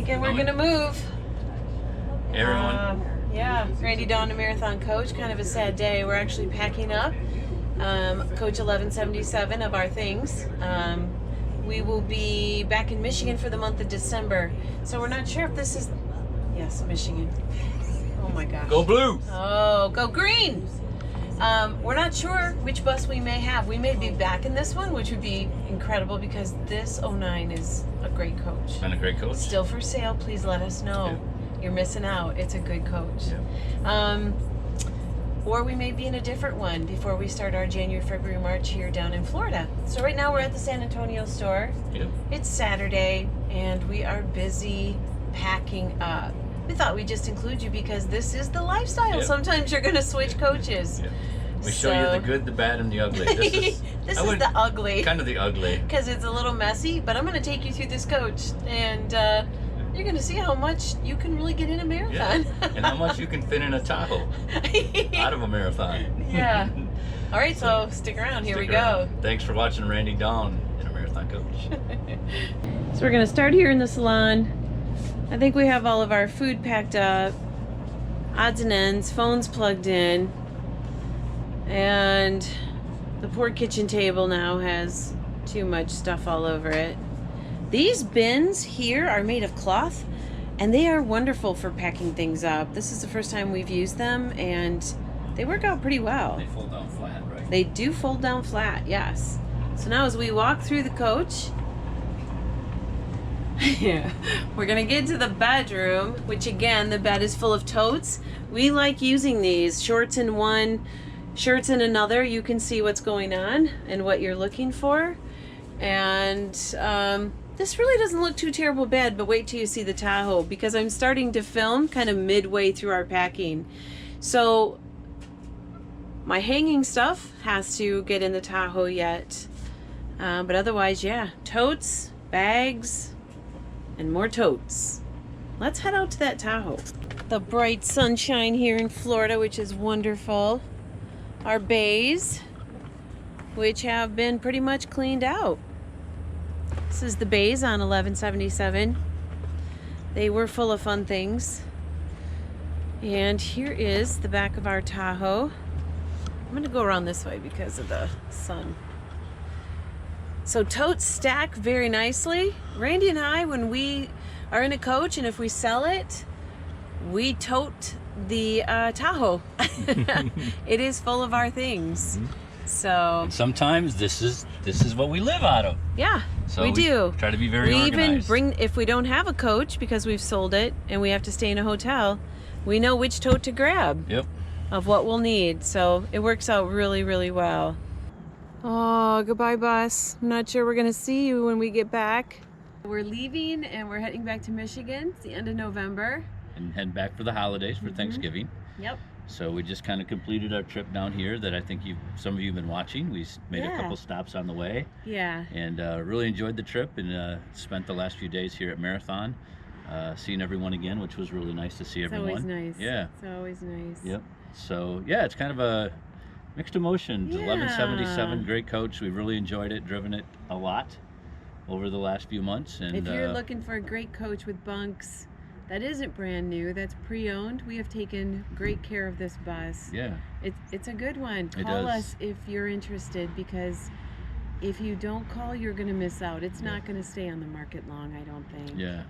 thinking we're gonna move. Hey, everyone. Yeah, Randy Dawn, a marathon coach. Kind of a sad day. We're actually packing up. Coach 1177 of our things. We will be back in Michigan for the month of December. So we're not sure if this is... Yes, Michigan. Oh my gosh. Go blue. Oh, go green. We're not sure which bus we may have. We may be back in this one, which would be incredible because this 09 is a great coach. And a great coach. Still for sale. Please let us know. Yeah. You're missing out. It's a good coach. Yeah. Or we may be in a different one before we start our January, February, March here down in Florida. So right now we're at the San Antonio store. Yep. It's Saturday and we are busy packing up. We thought we'd just include you because this is the lifestyle. Yep. Sometimes you're going to switch coaches. Yep. We show you the good, the bad, and the ugly. This is the ugly. Kind of the ugly. Because it's a little messy, but I'm going to take you through this coach. And you're going to see how much you can really get in a marathon. Yeah. And how much you can fit in a Tahoe out of a marathon. Yeah. All right, so stick around. Here we go. Thanks for watching Randy Dawn in a marathon coach. So we're going to start here in the salon. I think we have all of our food packed up, odds and ends, phones plugged in, and the poor kitchen table now has too much stuff all over it. These bins here are made of cloth and they are wonderful for packing things up. This is the first time we've used them and they work out pretty well. They fold down flat, right? They do fold down flat, yes. So now as we walk through the coach, yeah, we're gonna get to the bedroom, which again, the bed is full of totes. We like using these, shorts in one, shirts in another. You can see what's going on and what you're looking for. And this really doesn't look too terrible bad, but wait till you see the Tahoe because I'm starting to film kind of midway through our packing. So my hanging stuff has to get in the Tahoe yet. But otherwise, yeah, totes, bags, and more totes. Let's head out to that Tahoe. The bright sunshine here in Florida, which is wonderful. Our bays, which have been pretty much cleaned out. This is the bays on 1177. They were full of fun things. And here is the back of our Tahoe. I'm gonna go around this way because of the sun. So totes stack very nicely. Randy and I, when we are in a coach and if we sell it, we tote the Tahoe. It is full of our things. Mm-hmm. So sometimes this is what we live out of. Yeah, so we do. Try to be very organized. We even bring, if we don't have a coach because we've sold it and we have to stay in a hotel, we know which tote to grab. Yep. Of what we'll need. So it works out really, really well. Oh, goodbye, bus. I'm not sure we're gonna see you when we get back. We're leaving and we're heading back to Michigan. It's the end of November. And head back for the holidays for Thanksgiving. Yep. So we just kind of completed our trip down here that I think some of you have been watching. We made a couple stops on the way. Yeah. And really enjoyed the trip and spent the last few days here at Marathon. Seeing everyone again, which was really nice to see everyone. It's always nice. Yeah. It's always nice. Yep. So yeah, it's kind of a mixed emotions. Yeah. 1177, great coach. We really enjoyed it, driven it a lot over the last few months. And if you're looking for a great coach with bunks, that isn't brand new, that's pre-owned. We have taken great care of this bus. Yeah. It's a good one. Call us if you're interested because if you don't call, you're going to miss out. It's not going to stay on the market long, I don't think. Yeah.